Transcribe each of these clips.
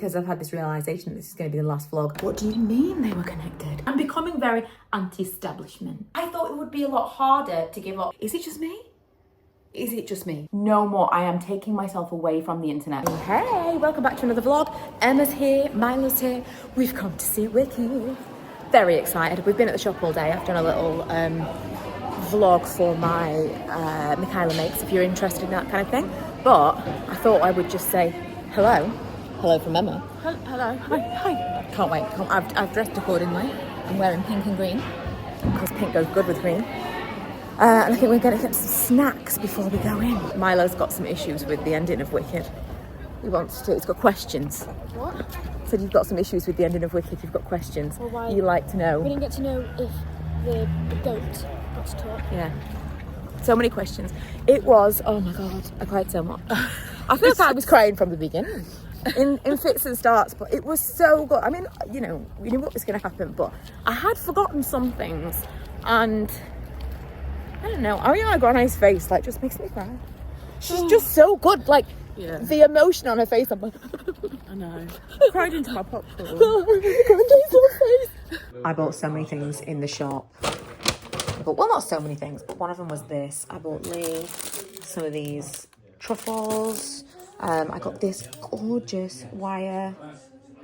because I've had this realisation that this is going to be the last vlog. What do you mean they were connected? I'm becoming very anti-establishment. I thought it would be a lot harder to give up. Is it just me? Is it just me? No more. I am taking myself away from the internet. Hey, welcome back to another vlog. Emma's here, Milo's here. We've come to see Wiki. Very excited. We've been at the shop all day. I've done a little vlog for my MikhilaMakes if you're interested in that kind of thing. But I thought I would just say hello. Hello from Emma. Hello. Hi. Can't wait. I've dressed accordingly. I'm wearing pink and green because pink goes good with green. And I think we're going to get some snacks before we go in. Milo's got some issues with the ending of Wicked. He's got questions. What? Said you've got some issues with the ending of Wicked. You've got questions. Well, why? You like to know. We didn't get to know if the goat got to talk. Yeah. So many questions. It was, oh my God, I cried so much. I feel like I was crying from the beginning. In fits and starts, but it was so good. I mean, you know, we knew what was going to happen, but I had forgotten some things, and I don't know, Ariana Grande's face, like, just makes me cry. She's just so good, like, the emotion on her face, I'm like, I know. Cried into my popcorn. I bought so many things in the shop. But, well, not so many things, but one of them was this. I bought Lee some of these truffles. I got this gorgeous wire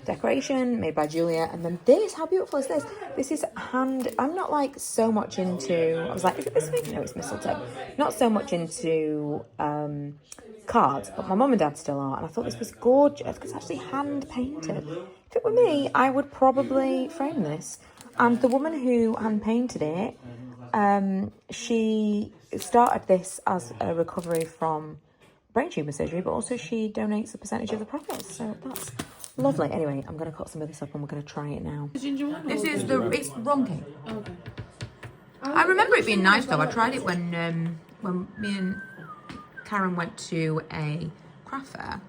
decoration made by Julia, and then this, how beautiful is this? This is hand, I'm not like so much into, I was like, is it this thing? No, it's mistletoe. Not so much into cards, but my mum and dad still are, and I thought this was gorgeous because it's actually hand painted. If it were me, I would probably frame this. And the woman who hand painted it, she started this as a recovery from brain tumour surgery, but also she donates a percentage of the profits, so that's lovely. Anyway, I'm going to cut some of this up and we're going to try it now. The ginger one? This is it's rum cake. Oh, okay. I remember it being nice though. I tried it when me and Karen went to a craft fair.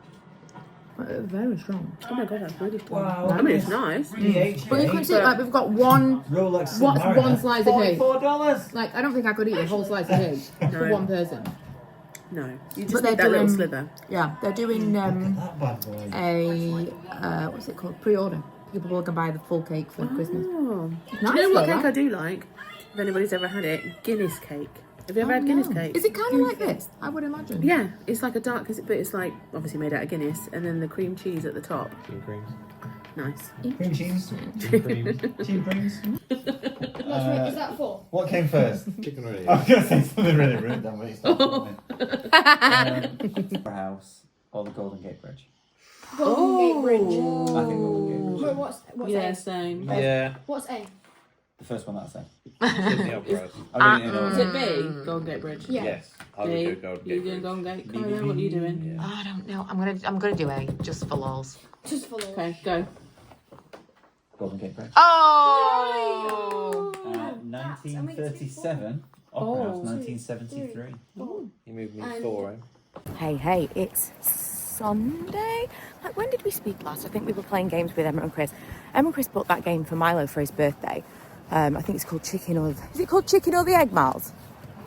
Very strong. Oh my God, that's really strong. Wow. I mean, it's nice. But you can see, like, we've got one slice of cake. $44. Like, I don't think I could eat a whole slice of cake for one person. No, you just But need that little slither. Yeah, they're doing That bad boy. a what's it called? Pre-order. People can buy the full cake for Christmas. Oh. Nice, Do you know what though, cake right? I do like? If anybody's ever had it, Guinness cake. Have you ever had Guinness cake? Is it kind of like this? I would imagine. Yeah, it's like a dark, but it's like obviously made out of Guinness, and then the cream cheese at the top. Creams. Nice. Cream cheese. Creams. Cheese creams. Is that for? What came first? Chicken already. I was going to say something really rude then, but it's not. House or the Golden Gate Bridge? Golden Gate Bridge. I think Golden Gate Bridge. What's Yeah, A? same. Yeah. What's A? The first one that I said. Sydney Opera. I really Is didn't know. it B? Golden Gate Bridge. Yeah. Yes. I would B. do Golden You Gate doing Bridge. Golden Gate? Carla, what are you doing? Yeah. I don't know. I'm gonna do A just for lols. Just for the Okay, go. Golden Gate Bridge. Oh! 1937. Opera House, 1973. You moved me And- 4, Hey, it's Sunday. Like, when did we speak last? I think we were playing games with Emma and Chris. Emma and Chris bought that game for Milo for his birthday. I think it's called Chicken or... Is it called Chicken or the Egg, Miles?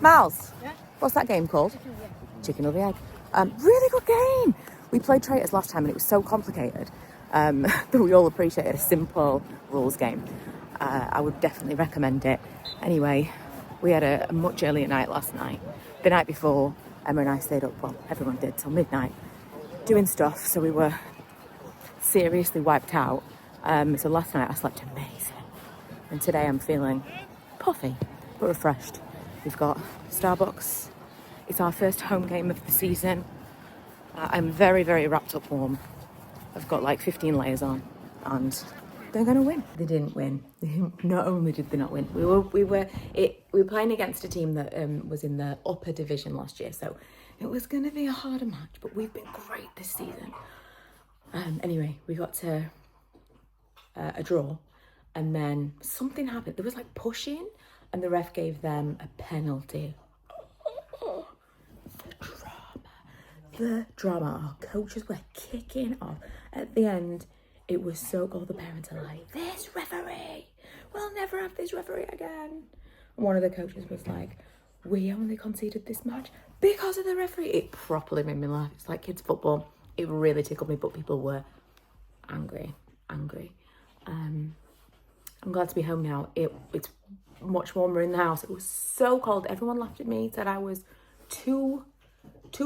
Miles? Yeah. What's that game called? Chicken or the Egg. Really good game. We played Traitors last time and it was so complicated that we all appreciated a simple rules game. I would definitely recommend it. Anyway, we had a much earlier night last night. The night before, Emma and I stayed up, well, everyone did, till midnight, doing stuff, so we were seriously wiped out. So last night I slept amazing. And today I'm feeling puffy, but refreshed. We've got Starbucks. It's our first home game of the season. I'm very, very wrapped up warm. I've got like 15 layers on, and they're gonna win. They didn't win. Not only did they not win, we were playing against a team that was in the upper division last year, so it was gonna be a harder match. But we've been great this season. Anyway, we got to a draw, and then something happened. There was like pushing, and the ref gave them a penalty. The drama. Our coaches were kicking off. At the end, it was so good. The parents are like, this referee, we'll never have this referee again. And one of the coaches was like, we only conceded this match because of the referee. It properly made me laugh. It's like kids football. It really tickled me, but people were angry. I'm glad to be home now. It's much warmer in the house. It was so cold. Everyone laughed at me, said I was too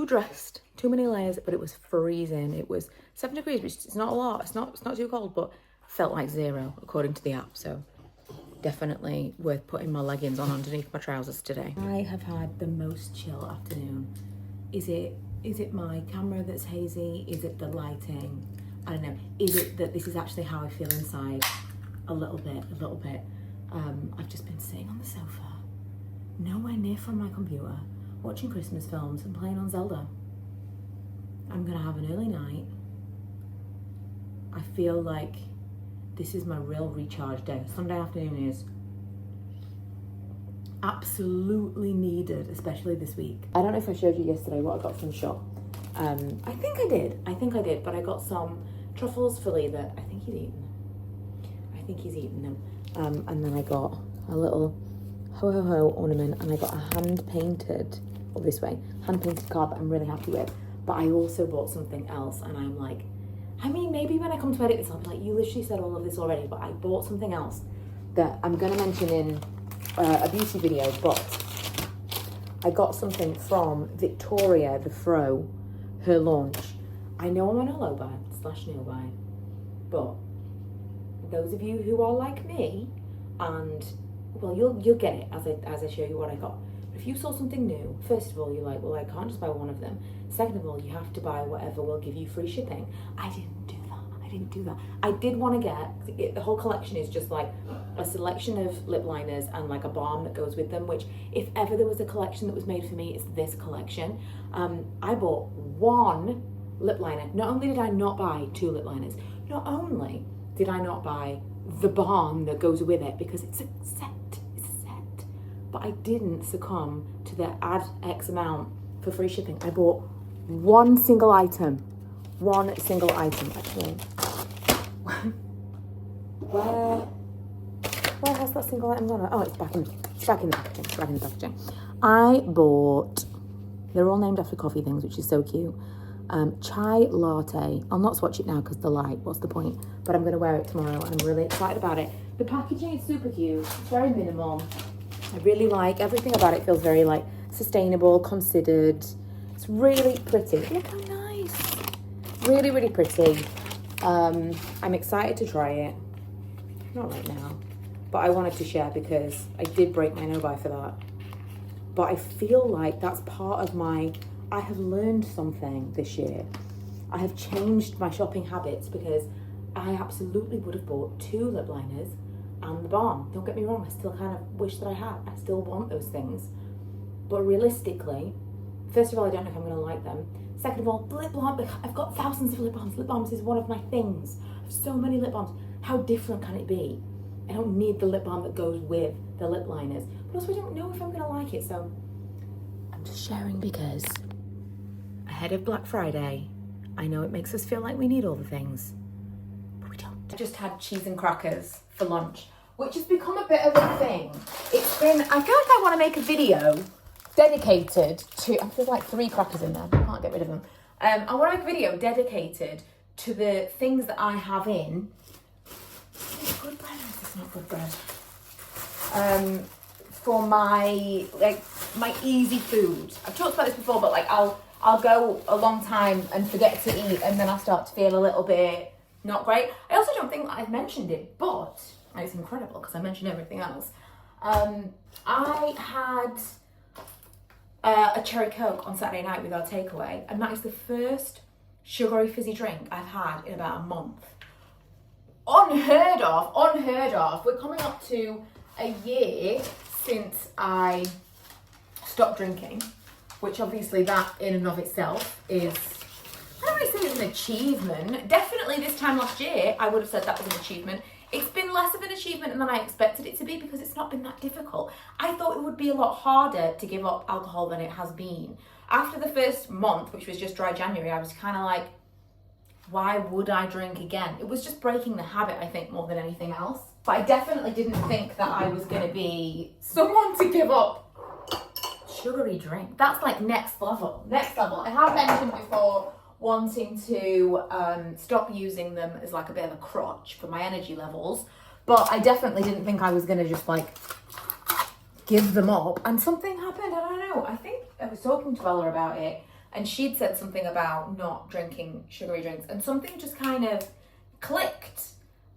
dressed, too many layers, but it was freezing. It was 7 degrees, which is not a lot. It's not too cold, but felt like 0 according to the app. So definitely worth putting my leggings on underneath my trousers today. I have had the most chill afternoon. Is it my camera that's hazy? Is it the lighting? I don't know. Is it that this is actually how I feel inside? A little bit. I've just been sitting on the sofa, nowhere near from my computer, watching Christmas films and playing on Zelda. I'm gonna have an early night. I feel like this is my real recharge day. Sunday afternoon is absolutely needed, especially this week. I don't know if I showed you yesterday what I got from the shop. I think I did, but I got some truffles for Lee that I think he's eaten them. And then I got a little ho-ho-ho ornament, and I got a hand-painted card that I'm really happy with. But I also bought something else, and I'm like, I mean, maybe when I come to edit this, I'll be like, you literally said all of this already, but I bought something else that I'm going to mention in a beauty video, but I got something from Victoria, the Fro, her launch. I know I'm on a low buy / no buy, but those of you who are like me, and well, you'll get it as I show you what I got. But if you saw something new, first of all, you're like, well, I can't just buy one of them. Second of all, you have to buy whatever will give you free shipping. I didn't do that. I did want to get, the whole collection is just like a selection of lip liners and like a balm that goes with them, which if ever there was a collection that was made for me, it's this collection. I bought 1 lip liner. Not only did I not buy 2 lip liners, not only did I not buy the balm that goes with it, because it's a set, but I didn't succumb to the add X amount for free shipping. I bought one single item, actually. Where has that single item gone? Oh, it's back in the packaging. I bought, they're all named after coffee things, which is so cute. Chai latte. I'll not swatch it now because the light, what's the point? But I'm going to wear it tomorrow and I'm really excited about it. The packaging is super cute. It's very minimal. I really like everything about it. Feels very like sustainable, considered. It's really pretty. Look how nice. Really, really pretty. I'm excited to try it. Not right now, but I wanted to share because I did break my no-buy for that. But I feel like that's part of I have learned something this year. I have changed my shopping habits because I absolutely would have bought 2 lip liners and the balm. Don't get me wrong, I still kind of wish that I had. I still want those things. But realistically, first of all, I don't know if I'm going to like them. Second of all, the lip balm, I've got thousands of lip balms. Lip balms is one of my things. I have so many lip balms. How different can it be? I don't need the lip balm that goes with the lip liners. But also I don't know if I'm going to like it, so I'm just sharing because ahead of Black Friday, I know it makes us feel like we need all the things, but we don't. I just had cheese and crackers for lunch, which has become a bit of a thing. It's been, I feel like I want to make a video dedicated to, there's like 3 crackers in there, I can't get rid of them. I want to make a video dedicated to the things that I have in. Is this good bread or is this not good bread? For my easy food. I've talked about this before, but like I'll go a long time and forget to eat, and then I'll start to feel a little bit not great. I also don't think I've mentioned it, but it's incredible because I mentioned everything else. I had a cherry Coke on Saturday night with our takeaway, and that is the first sugary fizzy drink I've had in about a month. Unheard of. We're coming up to a year since I stopped drinking, which obviously that in and of itself is, I don't really say it's an achievement. Definitely this time last year, I would have said that was an achievement. It's been less of an achievement than I expected it to be because it's not been that difficult. I thought it would be a lot harder to give up alcohol than it has been. After the first month, which was just dry January, I was kind of like, why would I drink again? It was just breaking the habit, I think, more than anything else. But I definitely didn't think that I was going to be someone to give up sugary drink. That's like next level. I have mentioned before wanting to stop using them as like a bit of a crutch for my energy levels. But I definitely didn't think I was going to just like give them up. And something happened, I don't know. I think I was talking to Ella about it, and she'd said something about not drinking sugary drinks, and something just kind of clicked.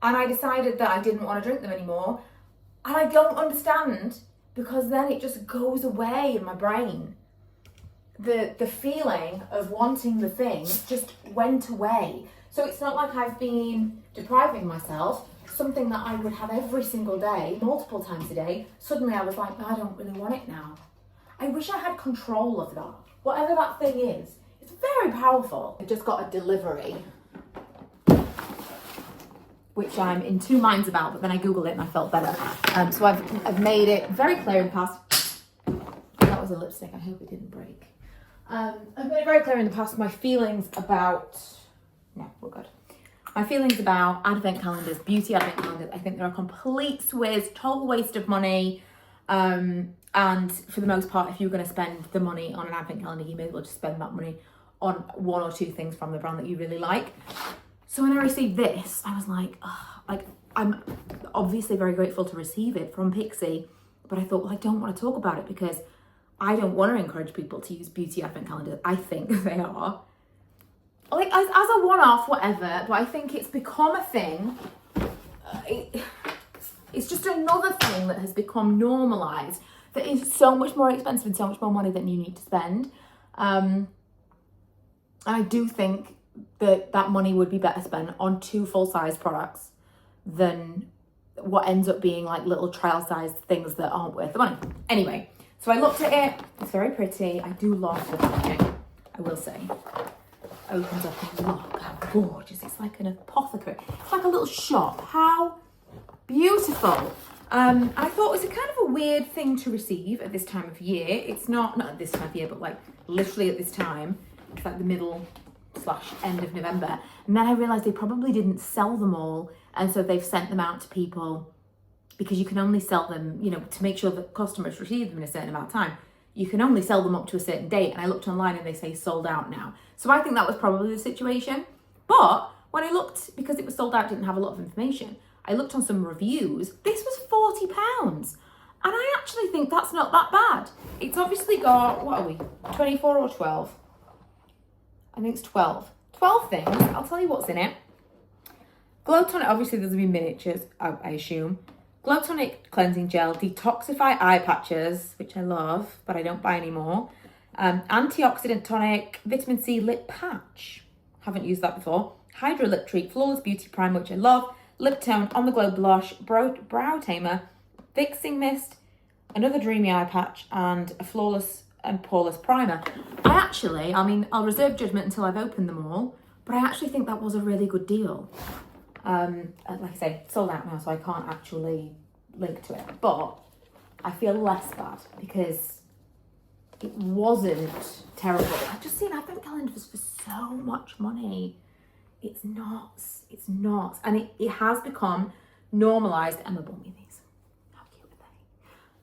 And I decided that I didn't want to drink them anymore. And I don't understand, because then it just goes away in my brain. The feeling of wanting the thing just went away. So it's not like I've been depriving myself. Something that I would have every single day, multiple times a day, suddenly I was like, no, I don't really want it now. I wish I had control of that. Whatever that thing is, it's very powerful. I just got a delivery, which I'm in two minds about, but then I Googled it and I felt better. So I've made it very clear in the past. That was a lipstick, I hope it didn't break. I've made it very clear in the past my feelings about, no, we're good. My feelings about advent calendars, beauty advent calendars. I think they're a complete swizz, total waste of money. And for the most part, if you're going to spend the money on an advent calendar, you may as well just spend that money on one or two things from the brand that you really like. So when I received this, I was like, I'm obviously very grateful to receive it from Pixie, but I thought, well, I don't want to talk about it because I don't want to encourage people to use beauty advent calendars. I think they are like as a one-off, whatever, but I think it's become a thing. It's just another thing that has become normalized, that is so much more expensive and so much more money than you need to spend. I do think that money would be better spent on two full-size products than what ends up being like little trial-sized things that aren't worth the money. Anyway, so I looked at it. It's very pretty. I do love the packaging, I will say. Opens up and look how gorgeous. It's like an apothecary. It's like a little shop. How beautiful. I thought it was a kind of a weird thing to receive at this time of year. It's not at this time of year, but like literally at this time. It's like the middle/end of November. And then I realized they probably didn't sell them all. And so they've sent them out to people, because you can only sell them, you know, to make sure that customers receive them in a certain amount of time. You can only sell them up to a certain date. And I looked online and they say sold out now. So I think that was probably the situation. But when I looked, because it was sold out, didn't have a lot of information, I looked on some reviews. This was £40. And I actually think that's not that bad. It's obviously got, what are we, 24 or 12? I think it's 12. 12 things. I'll tell you what's in it. Glow tonic, obviously there's going to be miniatures, I assume. Glow tonic cleansing gel, detoxify eye patches, which I love, but I don't buy anymore. Antioxidant tonic, vitamin C lip patch. Haven't used that before. Hydro lip treat, flawless beauty primer, which I love. Lip tone, on the glow blush, brow tamer, fixing mist, another dreamy eye patch, and a flawless and poreless primer. I mean, I'll reserve judgment until I've opened them all, but I actually think that was a really good deal. Like I say, sold out now, so I can't actually link to it, but I feel less bad because it wasn't terrible. I've just seen advent calendars for so much money. It's nuts. It's nuts. And it has become normalized. Emma bought me these. How cute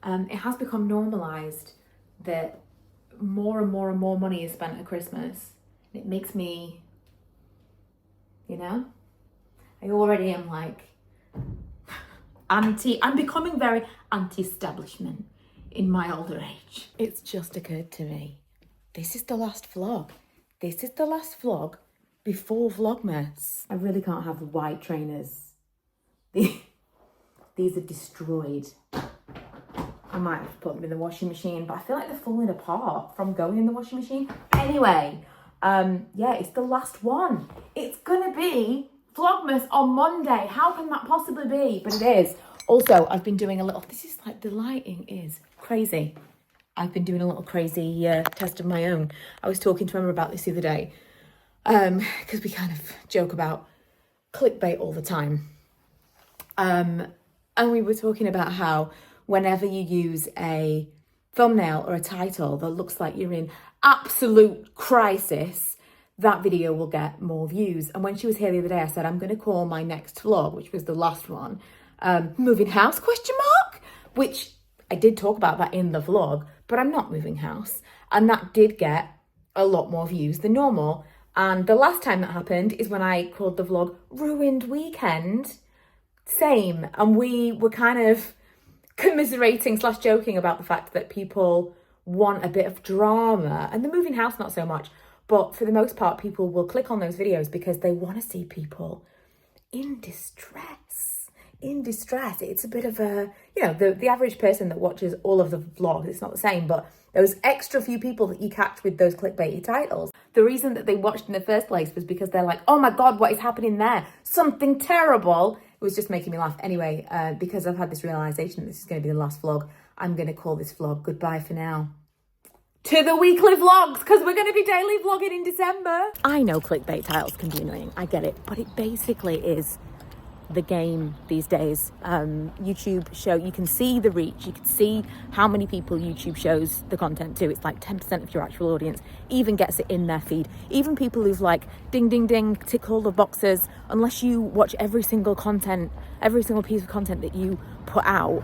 are they? It has become normalized that more and more and more money is spent at Christmas. It makes me, you know, I already am like I'm becoming very anti-establishment in my older age. It's just occurred to me, this is the last vlog. This is the last vlog before Vlogmas. I really can't have the white trainers. These are destroyed. I might have to put them in the washing machine, but I feel like they're falling apart from going in the washing machine. Anyway, yeah, it's the last one. It's gonna be Vlogmas on Monday. How can that possibly be? But it is. Also, I've been doing a little, this is like, the lighting is crazy. I've been doing a little crazy test of my own. I was talking to Emma about this the other day, because we kind of joke about clickbait all the time. And we were talking about how whenever you use a thumbnail or a title that looks like you're in absolute crisis, that video will get more views. And when she was here the other day, I said, I'm going to call my next vlog, which was the last one, moving house, ? Which I did talk about that in the vlog, but I'm not moving house. And that did get a lot more views than normal. And the last time that happened is when I called the vlog Ruined Weekend. Same. And we were kind of commiserating / joking about the fact that people want a bit of drama. And the moving house, not so much. But for the most part, people will click on those videos because they want to see people in distress. In distress. It's a bit of a, you know, the average person that watches all of the vlogs, it's not the same, but those extra few people that you catch with those clickbaity titles, the reason that they watched in the first place was because they're like, oh my God, what is happening there? Something terrible. It was just making me laugh. Anyway, because I've had this realization that this is going to be the last vlog, I'm going to call this vlog goodbye for now. To the weekly vlogs, because we're going to be daily vlogging in December. I know clickbait titles can be annoying. I get it. But it basically is the game these days. YouTube show, you can see the reach. You can see how many people YouTube shows the content to. It's like 10% of your actual audience even gets it in their feed. Even people who've like, ding, ding, ding, tick all the boxes. Unless you watch every single piece of content that you put out,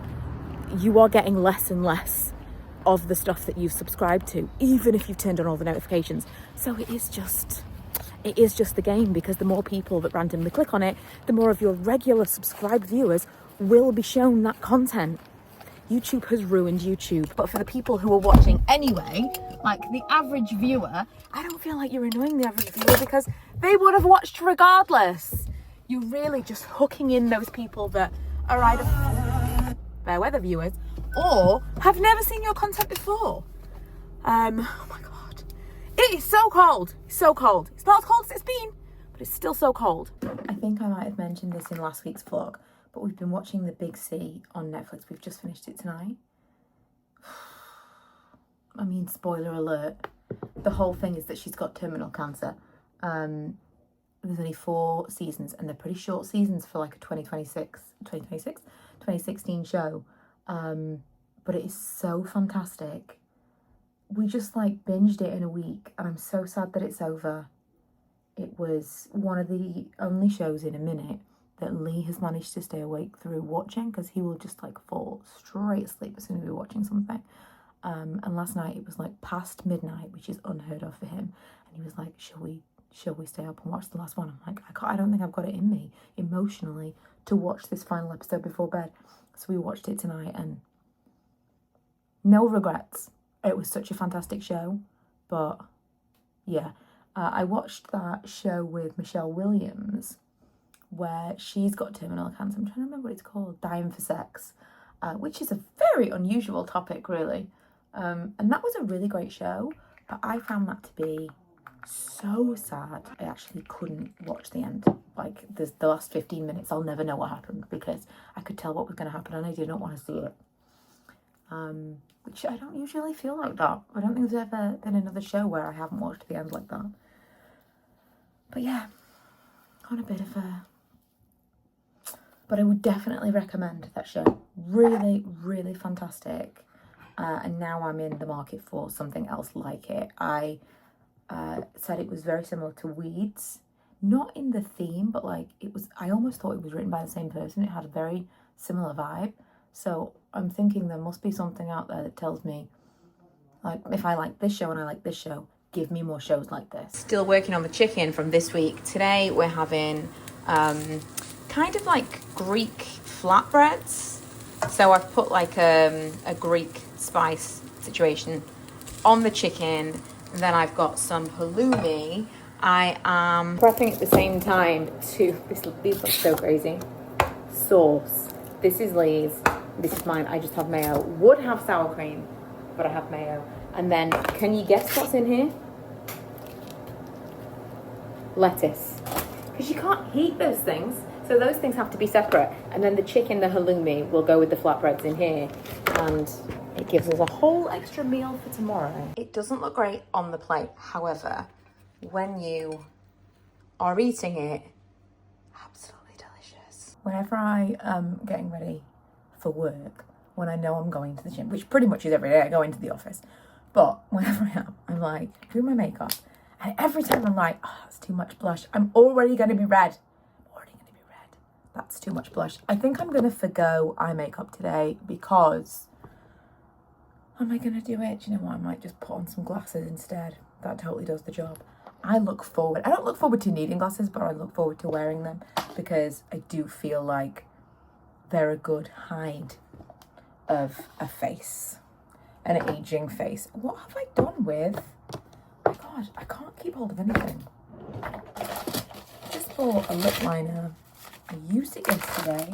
you are getting less and less of the stuff that you've subscribed to, even if you've turned on all the notifications. So it is just the game, because the more people that randomly click on it, the more of your regular subscribed viewers will be shown that content. YouTube has ruined YouTube. But for the people who are watching anyway, like the average viewer, I don't feel like you're annoying the average viewer because they would have watched regardless. You're really just hooking in those people that are either fair weather viewers or have never seen your content before. Oh my God. It is so cold. So cold. It's not as cold as it's been, but it's still so cold. I think I might have mentioned this in last week's vlog, but we've been watching The Big C on Netflix. We've just finished it tonight. I mean, spoiler alert. The whole thing is that she's got terminal cancer. There's only 4 seasons, and they're pretty short seasons for like a 2016 show. But it is so fantastic. We just like binged it in a week, and I'm so sad that it's over. It was one of the only shows in a minute that Lee has managed to stay awake through watching, because he will just like fall straight asleep as soon as we're watching something. And last night it was like past midnight, which is unheard of for him, and he was like, shall we stay up and watch the last one? I'm like, I don't think I've got it in me emotionally to watch this final episode before bed. So we watched it tonight, and no regrets. It was such a fantastic show. But yeah, I watched that show with Michelle Williams where she's got terminal cancer. I'm trying to remember what it's called, Dying for Sex, which is a very unusual topic, really. And that was a really great show, but I found that to be so sad. I actually couldn't watch the end. Like, the last 15 minutes, I'll never know what happened, because I could tell what was going to happen and I didn't want to see it. Which I don't usually feel like that. I don't think there's ever been another show where I haven't watched the end like that. But yeah, on a bit of a... But I would definitely recommend that show. Really, really fantastic. And now I'm in the market for something else like it. I said it was very similar to Weeds. Not in the theme, but like it was... I almost thought it was written by the same person. It had a very similar vibe. So I'm thinking there must be something out there that tells me, like, if I like this show and I like this show, give me more shows like this. Still working on the chicken from this week. Today we're having kind of like Greek flatbreads. So I've put like a Greek spice situation on the chicken. Then I've got some halloumi. I am prepping at the same time to, these look so crazy, sauce. This is Lee's. This is mine. I just have mayo. Would have sour cream, but I have mayo. And then, can you guess what's in here? Lettuce. Because you can't heat those things, so those things have to be separate. And then the chicken, the halloumi, will go with the flatbreads in here. And it gives us a whole extra meal for tomorrow. It doesn't look great on the plate. However, when you are eating it, absolutely delicious. Whenever I am getting ready for work, when I know I'm going to the gym, which pretty much is every day I go into the office, but whenever I am, I'm like doing my makeup, and every time I'm like, oh, that's too much blush. I'm already going to be red. That's too much blush. I think I'm going to forgo eye makeup today, because am I going to do it? Do you know what? I might just put on some glasses instead. That totally does the job. I look forward. I don't look forward to needing glasses, but I look forward to wearing them because I do feel like they're a good hide of a face, an aging face. What have I done with? Oh my God, I can't keep hold of anything. Just bought a lip liner. I used it yesterday.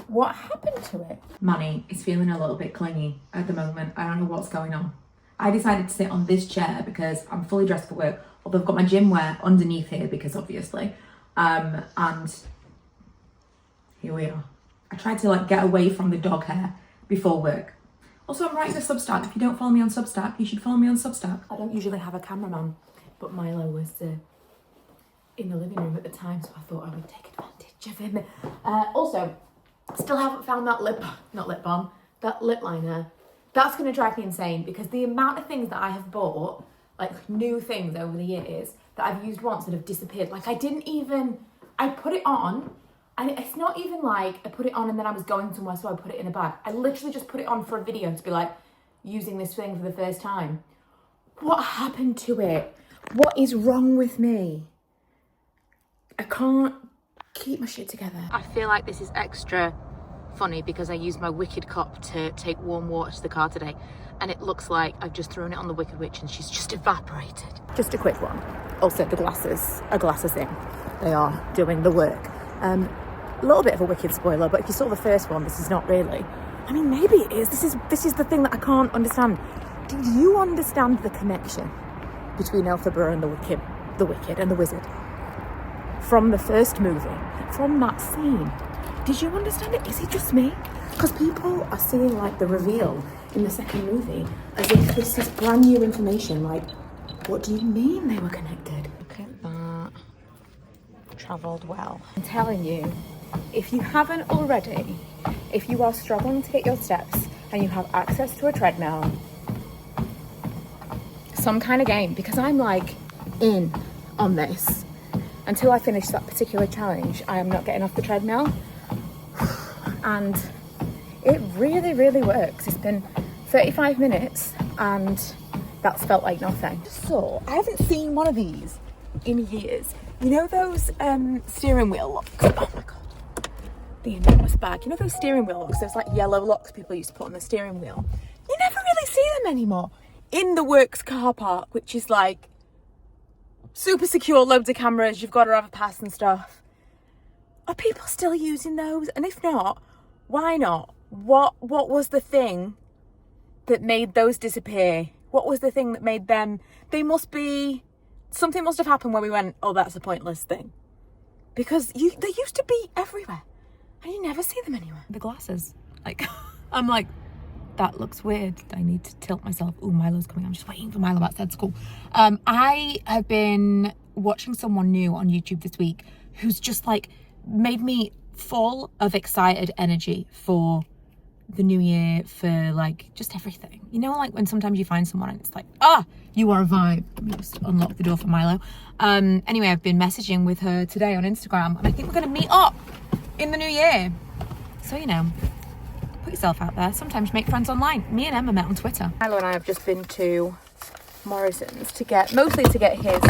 What happened to it? Manny is feeling a little bit clingy at the moment. I don't know what's going on. I decided to sit on this chair because I'm fully dressed for work, although I've got my gym wear underneath here because obviously, and here we are. I tried to like get away from the dog hair before work. Also, I'm writing a Substack. If you don't follow me on Substack, you should follow me on Substack. I don't usually have a cameraman, but Milo was in the living room at the time, so I thought I would take advantage of him. Also, still haven't found that that lip liner. That's going to drive me insane because the amount of things that I have bought, like new things over the years that I've used once that have disappeared. Like I put it on and it's not even like I put it on and then I was going somewhere so I put it in a bag. I literally just put it on for a video to be like using this thing for the first time. What happened to it? What is wrong with me? I can't keep my shit together. I feel like this is extra funny because I used my Wicked Cop to take warm water to the car today and it looks like I've just thrown it on the Wicked Witch and she's just evaporated. Just a quick one. Also, the glasses are glasses in. They are doing the work. A little bit of a Wicked spoiler, but if you saw the first one, this is not really. I mean, maybe it is. This is the thing that I can't understand. Do you understand the connection between Elphaba and the Wicked and the Wizard? From the first movie, from that scene. Did you understand it? Is it just me? Because people are seeing like the reveal in the second movie as if this is brand new information. Like, what do you mean they were connected? Look at that. Travelled well. I'm telling you, if you haven't already, if you are struggling to get your steps and you have access to a treadmill, some kind of game, because I'm like in on this. Until I finish that particular challenge, I am not getting off the treadmill. And it really, really works. It's been 35 minutes and that's felt like nothing. So, I haven't seen one of these in years. You know those steering wheel locks? Oh my God, the enormous bag. You know those steering wheel locks? Those like yellow locks people used to put on the steering wheel? You never really see them anymore. In the works car park, which is like super secure, loads of cameras, you've got to have a pass and stuff. Are people still using those? And if not, why not? What was the thing that made those disappear? What was the thing that made them? Something must have happened where we went, oh, that's a pointless thing. Because they used to be everywhere. And you never see them anywhere. The glasses. Like, I'm like, that looks weird. I need to tilt myself. Oh, Milo's coming. I'm just waiting for Milo outside school. I have been watching someone new on YouTube this week who's just like made me full of excited energy for the new year, for like just everything. You know, like when sometimes you find someone and it's like, you are a vibe. Let me just unlock the door for Milo. Anyway, I've been messaging with her today on Instagram and I think we're going to meet up in the new year. So, you know, put yourself out there. Sometimes make friends online. Me and Emma met on Twitter. Milo and I have just been to Morrison's mostly to get his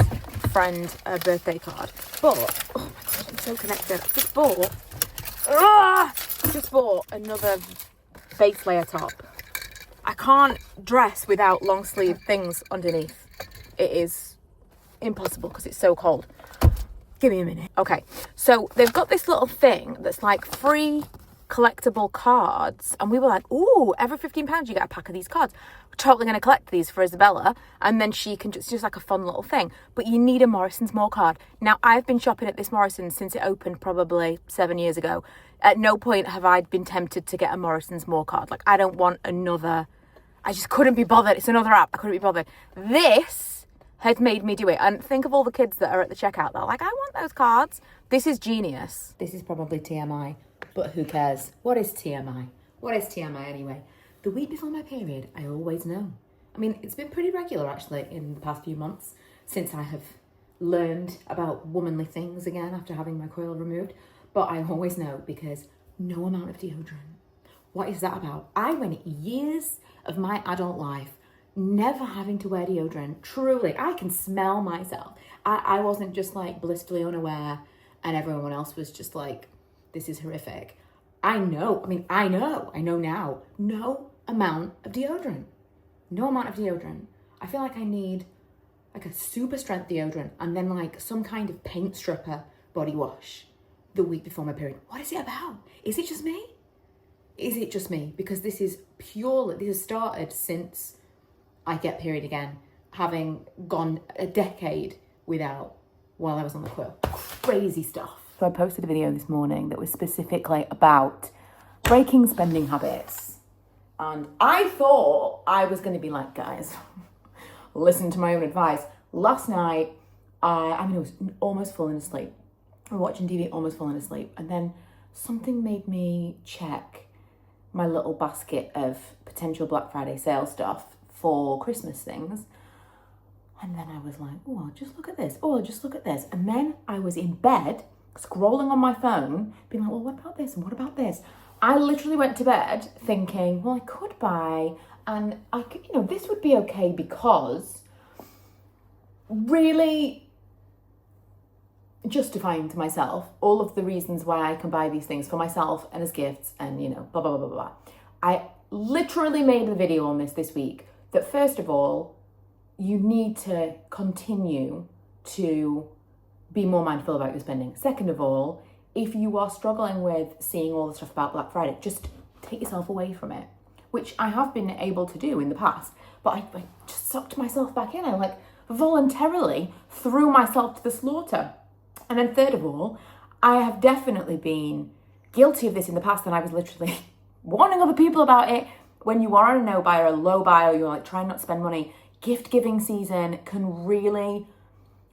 friend a birthday card. But, oh my God, I'm so connected. I just bought another base layer top. I can't dress without long sleeve things underneath. It is impossible because it's so cold. Give me a minute. Okay, so they've got this little thing that's like free collectible cards, and we were like, ooh, every £15 you get a pack of these cards. We're totally going to collect these for Isabella, and then she can just like a fun little thing. But you need a Morrison's More card. Now, I've been shopping at this Morrison's since it opened probably 7 years ago. At no point have I been tempted to get a Morrison's More card. Like, I don't want another. I just couldn't be bothered. It's another app. I couldn't be bothered. This had made me do it. And think of all the kids that are at the checkout. They're like, I want those cards. This is genius. This is probably TMI, but who cares? What is TMI? What is TMI anyway? The week before my period, I always know. I mean, it's been pretty regular actually in the past few months since I have learned about womanly things again after having my coil removed. But I always know because no amount of deodorant. What is that about? I went years of my adult life never having to wear deodorant. Truly, I can smell myself. I wasn't just like blissfully unaware and everyone else was just like, this is horrific. I know now, no amount of deodorant. No amount of deodorant. I feel like I need like a super strength deodorant and then like some kind of paint stripper body wash the week before my period. What is it about? Is it just me? Is it just me? Because this has started since I get period again, having gone a decade without while I was on the quill. Crazy stuff. So I posted a video this morning that was specifically about breaking spending habits. And I thought I was going to be like, guys, listen to my own advice. Last night, I was almost falling asleep. I was watching TV, almost falling asleep. And then something made me check my little basket of potential Black Friday sale stuff for Christmas things. And then I was like, oh, I'll just look at this. Oh, I'll just look at this. And then I was in bed, scrolling on my phone, being like, well, what about this? And what about this? I literally went to bed thinking, well, I could buy, and I could, this would be okay, because really justifying to myself all of the reasons why I can buy these things for myself and as gifts and, blah, blah, blah, blah, blah. I literally made a video on this week that first of all, you need to continue to be more mindful about your spending. Second of all, if you are struggling with seeing all the stuff about Black Friday, just take yourself away from it, which I have been able to do in the past, but I just sucked myself back in. I like voluntarily threw myself to the slaughter. And then third of all, I have definitely been guilty of this in the past, and I was literally warning other people about it. When you are on a no buy or a low buy, or you're like trying not to spend money, gift giving season can really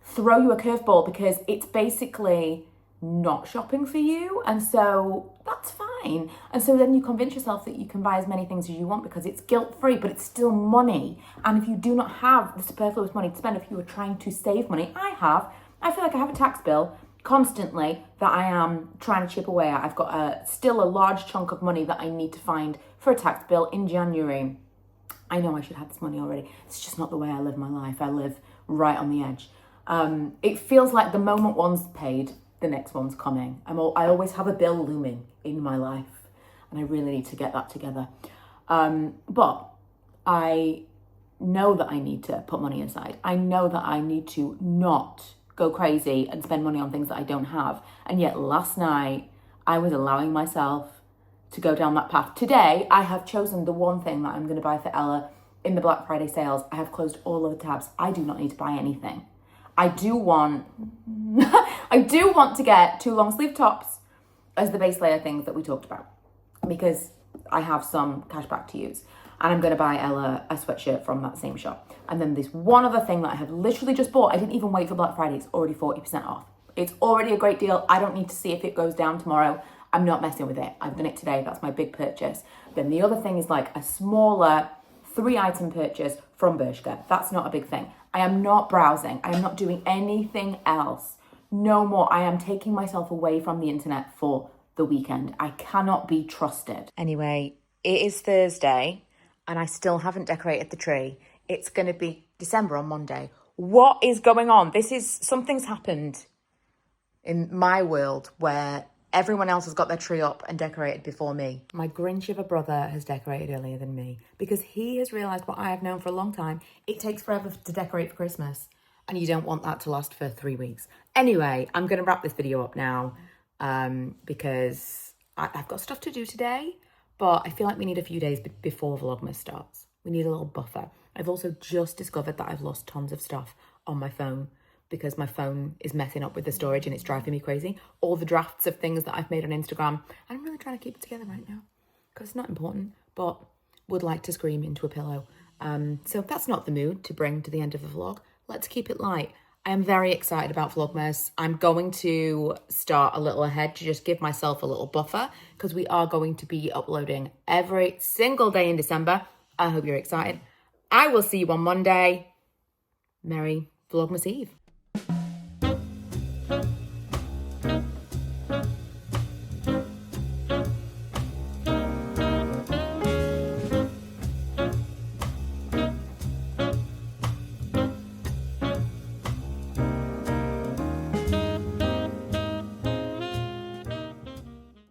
throw you a curveball, because it's basically not shopping for you, and so that's fine. And so then you convince yourself that you can buy as many things as you want because it's guilt-free, but it's still money. And if you do not have the superfluous money to spend, if you are trying to save money, I feel like I have a tax bill constantly that I am trying to chip away at. I've got still a large chunk of money that I need to find for a tax bill in January. I know I should have this money already. It's just not the way I live my life. I live right on the edge. It feels like the moment one's paid, the next one's coming. I always have a bill looming in my life, and I really need to get that together. But I know that I need to put money aside. I know that I need to not go crazy and spend money on things that I don't have. And yet last night, I was allowing myself to go down that path. Today, I have chosen the one thing that I'm going to buy for Ella in the Black Friday sales. I have closed all of the tabs. I do not need to buy anything. I do want to get 2 long sleeve tops as the base layer things that we talked about, because I have some cash back to use. And I'm going to buy Ella a sweatshirt from that same shop. And then there's one other thing that I have literally just bought. I didn't even wait for Black Friday. It's already 40% off. It's already a great deal. I don't need to see if it goes down tomorrow. I'm not messing with it. I've done it today. That's my big purchase. Then the other thing is like a smaller 3-item purchase from Bershka. That's not a big thing. I am not browsing. I am not doing anything else. No more. I am taking myself away from the internet for the weekend. I cannot be trusted. Anyway, it is Thursday and I still haven't decorated the tree. It's going to be December on Monday. What is going on? Something's happened in my world where everyone else has got their tree up and decorated before me. My Grinch of a brother has decorated earlier than me because he has realised what I have known for a long time. It takes forever to decorate for Christmas, and you don't want that to last for 3 weeks. Anyway, I'm going to wrap this video up now because I've got stuff to do today, but I feel like we need a few days before Vlogmas starts. We need a little buffer. I've also just discovered that I've lost tons of stuff on my phone because my phone is messing up with the storage and it's driving me crazy. All the drafts of things that I've made on Instagram. I'm really trying to keep it together right now because it's not important, but would like to scream into a pillow. So that's not the mood to bring to the end of the vlog. Let's keep it light. I am very excited about Vlogmas. I'm going to start a little ahead to just give myself a little buffer because we are going to be uploading every single day in December. I hope you're excited. I will see you on Monday. Merry Vlogmas Eve.